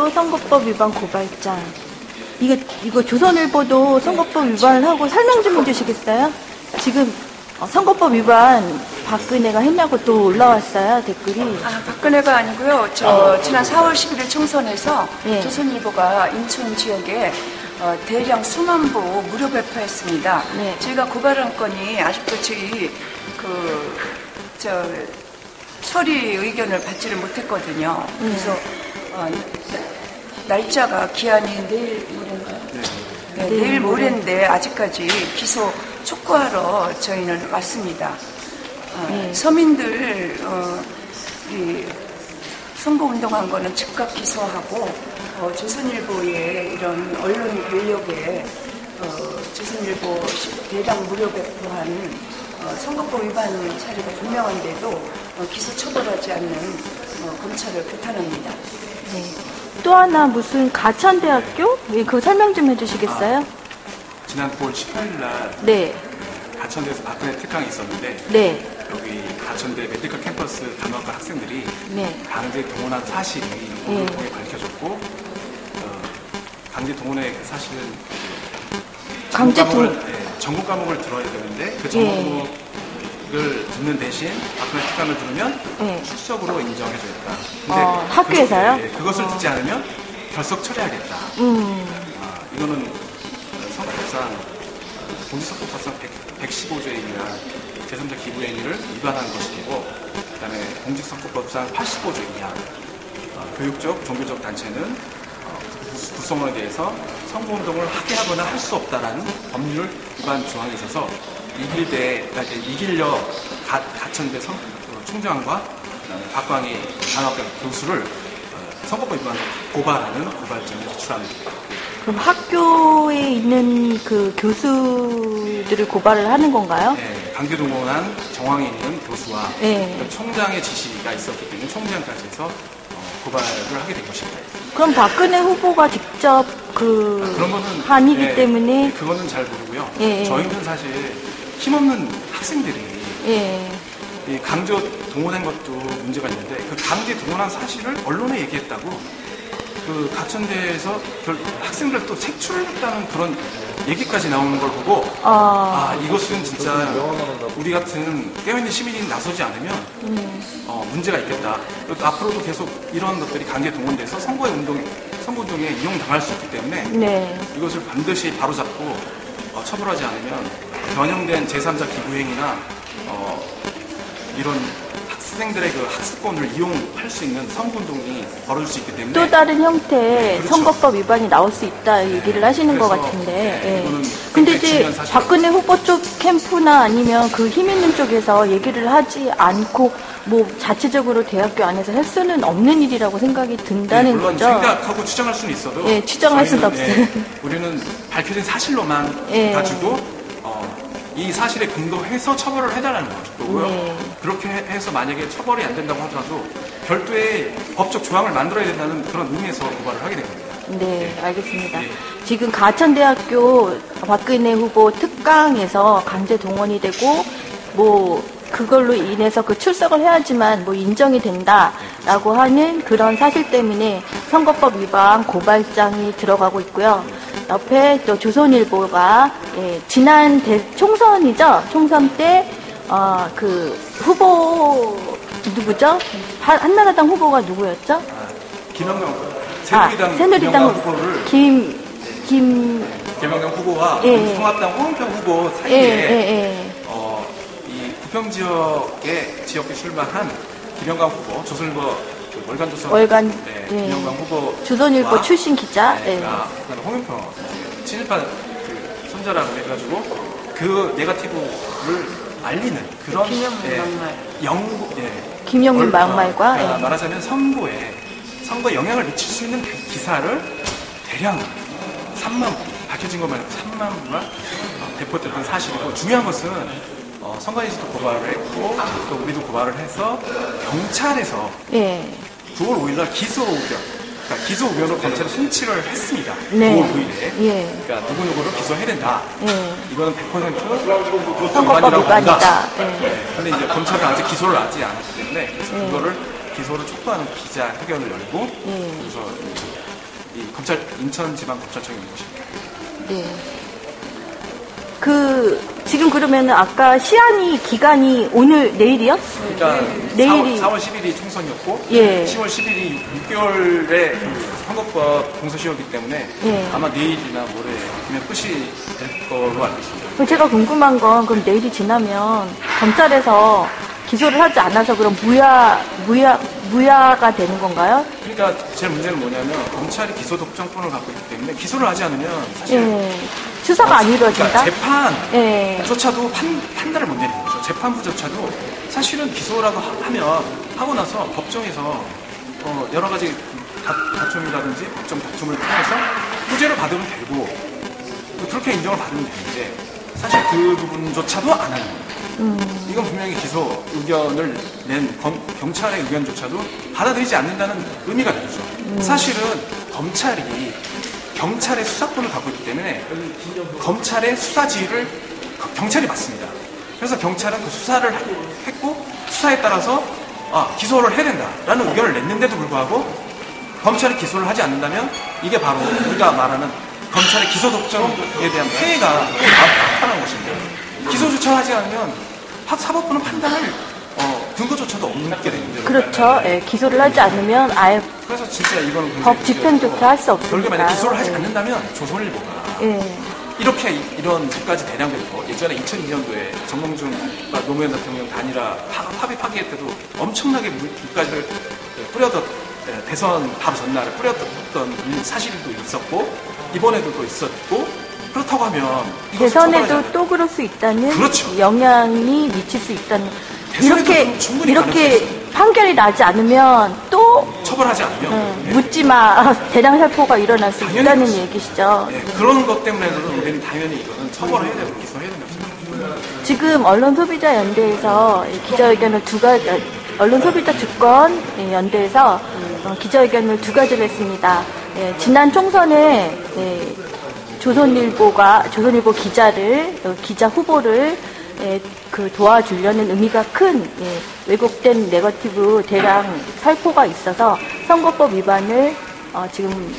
대학교 선거법 위반 고발장. 이거 조선일보도 선거법 위반을 하고 설명 좀 해주시겠어요? 지금 선거법 위반 박근혜가 했냐고 또 올라왔어요, 댓글이. 박근혜가 아니고요. 지난 4월 11일 총선에서 조선일보가 인천 지역에 대량 수만 부 무료 배포했습니다. 저희가 고발한 건이 아직도 저희 처리 의견을 받지를 못했거든요. 그래서 날짜가 기한이 내일 모레인데 아직까지 기소 촉구하러 저희는 왔습니다. 서민들 선거운동한 거는 즉각 기소하고 조선일보의 이런 언론 권력에 조선일보 대량 무료 배포한 선거법 위반 사례가 분명한데도 기소 처벌하지 않는 검찰을 규탄합니다. 네. 또 하나 무슨 가천대학교? 그거 설명 좀 해주시겠어요? 지난 9월 18일 날 가천대에서 박근혜 특강이 있었는데 여기 가천대 메디컬 캠퍼스 간호학과 학생들이 강제 동원한 사실이 오늘 통해 밝혀졌고 강제 동원의 사실은 전공 과목을 들어야 되는데 그 전공을 듣는 대신 박근혜 특강을 들으면 출석으로 인정해줘야 된다. 근데 학교에서요? 그것을 듣지 않으면 결석 처리하겠다. 이거는 선거법상 공직선거법상 115조에 의한 제3자 기부행위를 위반한 것이고, 그다음에 공직선거법상 85조 이하 교육적, 종교적 단체는 구성원에 대해서 선거운동을 하게 하거나 할 수 없다라는 법률 위반 조항이 있어서 이길려 가천대 총장과 박광희 간호학과 교수를 선거법 위반 고발하는 고발장을 제출합니다. 그럼 학교에 있는 그 교수들을 고발을 하는 건가요? 네, 강제 동원한 정황이 있는 교수와 총장의 지시가 있었기 때문에 총장까지 해서 고발을 하게 된 것입니다. 그럼 박근혜 후보가 직접 그런 거는 아니기 때문에 그거는 잘 모르고요. 저희는 사실 힘없는 학생들이 이 강제 동원한 것도 문제가 있는데 그 강제 동원한 사실을 언론에 얘기했다고 그 가천대에서 학생들 또 색출했다는 그런 얘기까지 나오는 걸 보고 이것은 진짜 우리 같은 깨어있는 시민이 나서지 않으면 문제가 있겠다. 앞으로도 계속 이런 것들이 강제 동원돼서 선거운동에 이용당할 수 있기 때문에 이것을 반드시 바로잡고 처벌하지 않으면 변형된 제3자 기부행위나 이런 학생들의 그 학습권을 이용할 수 있는 선거운동이 벌어질 수 있기 때문에 또 다른 형태의 선거법 위반이 나올 수 있다 얘기를 하시는 것 같은데 근데 이제 박근혜 후보 쪽 캠프나 아니면 그 힘 있는 쪽에서 얘기를 하지 않고 뭐 자체적으로 대학교 안에서 할 수는 없는 일이라고 생각이 든다는 물론 거죠. 생각하고 추정할 수는 있어도 추정할 수는 없어요. 우리는 밝혀진 사실로만 가지고 이 사실에 근거해서 처벌을 해달라는 거고요. 그렇게 해서 만약에 처벌이 안 된다고 하더라도 별도의 법적 조항을 만들어야 된다는 그런 의미에서 고발을 하게 된 겁니다. 알겠습니다. 지금 가천대학교 박근혜 후보 특강에서 강제 동원이 되고 뭐 그걸로 인해서 그 출석을 해야지만 뭐 인정이 된다라고 하는 그런 사실 때문에 선거법 위반 고발장이 들어가고 있고요. 옆에 또 조선일보가 지난 총선이죠. 총선 때 그 후보 누구죠? 한나라당 후보가 누구였죠? 김영경 새누리당 후보를 김영경 후보와 통합당 홍영평 후보 사이에 이 부평 지역에 출마한 김영경 후보 조선일보 월간 김영경 후보 조선일보 출신 기자 그다음에 홍영평 친일파 손자라고 해가지고 그 네거티브를 알리는 그런 김영민 막말과 말하자면 선거에 영향을 미칠 수 있는 기사를 대량 3만 부 밝혀진 것만 해도 3만 부가 배포됐던 사실이고 중요한 것은 선관위에서도 고발을 했고 또 우리도 고발을 해서 경찰에서 9월 5일날 기소 의견으로 검찰에 송치를 했습니다. 9월 9일에. 그러니까 누구누구를 기소해야 된다. 이거는 100% 선거법 위반이다. 근데 이제 검찰은 아직 기소를 하지 않았기 때문에 그래서 그거를 기소를 촉구하는 기자회견을 열고 그래서 인천지방검찰청에 있는 것입니다. 네. 지금 그러면은 아까 기간이 오늘, 내일이요? 그러니까 내일이 4월 10일이 총선이었고, 예. 10월 10일이 6개월의 선거법 공소시효이기 때문에 예. 아마 내일이나 모레면 끝이 될 거로 알고 있습니다. 그럼 제가 궁금한 건 그럼 내일이 지나면 검찰에서 기소를 하지 않아서 그럼 무야가 되는 건가요? 그러니까 제 문제는 뭐냐면 검찰이 기소 독점권을 갖고 있기 때문에 기소를 하지 않으면 사실 수사가 안 이루어진다? 그러니까 재판조차도 판단을 못 내리는 거죠. 재판부조차도 사실은 기소라고 하고 나서 법정에서 여러 가지 다툼이라든지 법정 다툼을 통해서 무죄를 받으면 되고 그렇게 인정을 받으면 되는데 사실 그 부분조차도 안 하는 거예요. 이건 분명히 기소 의견을 낸 경찰의 의견조차도 받아들이지 않는다는 의미가 되죠. 사실은 검찰이 경찰의 수사권을 갖고 있기 때문에 검찰의 수사 지휘를 경찰이 맡습니다. 그래서 경찰은 그 수사를 했고 수사에 따라서 기소를 해야 된다라는 의견을 냈는데도 불구하고 검찰이 기소를 하지 않는다면 이게 바로 우리가 말하는 검찰의 기소 독점에 대한 폐해가 나타나는 것입니다. 기소조차 하지 않으면 사법부는 판단을 근거조차도 없게 되는데 그렇죠. 기소를 하지 않으면 아예 그래서 진짜 이거는 법 집행조차 할 수 없습니다. 결국에 만약 기소를 하지 않는다면 조선일보가 이런 집까지 대량되고 예전에 2002년도에 정몽준 노무현 대통령 단일화 합의 때도 엄청나게 물가지를 뿌려뒀 대선 바로 전날에 뿌렸던 사실도 있었고 이번에도 또 있었고 그렇다고 하면 대선에도 또 그럴 수 있다는 그렇죠. 영향이 미칠 수 있다는 이렇게 판결이 나지 않으면 또 처벌하지 않으면 묻지마 대량 살포가 일어날 수 있다는 그렇습니다. 얘기시죠. 네, 그런 것 때문에도 우리는 당연히 이거는 처벌해야 되고 기소해야 된다고 생각합니다. 지금 언론소비자연대에서 기자회견을 언론소비자주권 연대에서 기자회견을 2가지를 했습니다. 지난 총선에 조선일보 기자 후보를 도와주려는 의미가 큰 왜곡된 네거티브 대량 살포가 있어서 선거법 위반을 지금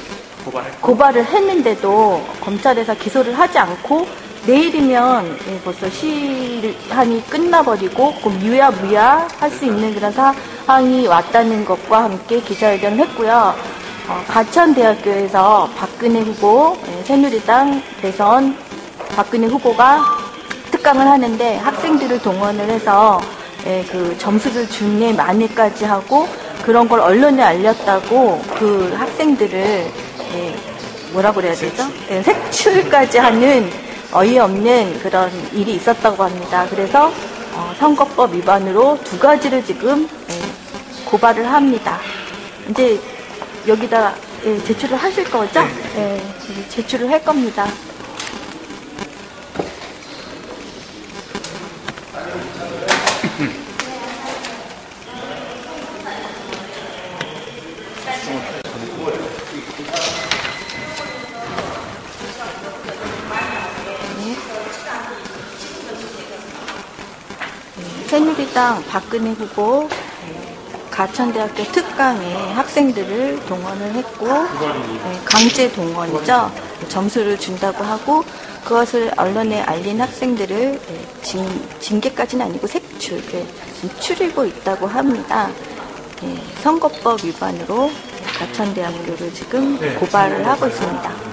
고발을 했는데도 검찰에서 기소를 하지 않고 내일이면 벌써 시한이 끝나버리고 무야 할 수 있는 그런 상황이 왔다는 것과 함께 기자회견을 했고요. 가천대학교에서 박근혜 후보, 새누리당 대선 박근혜 후보가 특강을 하는데 학생들을 동원을 해서 그 점수를 중에 만회까지 하고 그런 걸 언론에 알렸다고 그 학생들을 뭐라 그래야 되죠? 색출까지 하는 어이없는 그런 일이 있었다고 합니다. 그래서 선거법 위반으로 2가지를 지금 고발을 합니다. 이제 여기다 제출을 하실 거죠? 네, 제출을 할 겁니다. 새누리당 박근혜 후보 가천대학교 특강에 학생들을 동원을 했고 강제 동원이죠. 점수를 준다고 하고 그것을 언론에 알린 학생들을 징계까지는 아니고 색출, 추리고 있다고 합니다. 선거법 위반으로 가천대학교를 지금 고발을 하고 있습니다.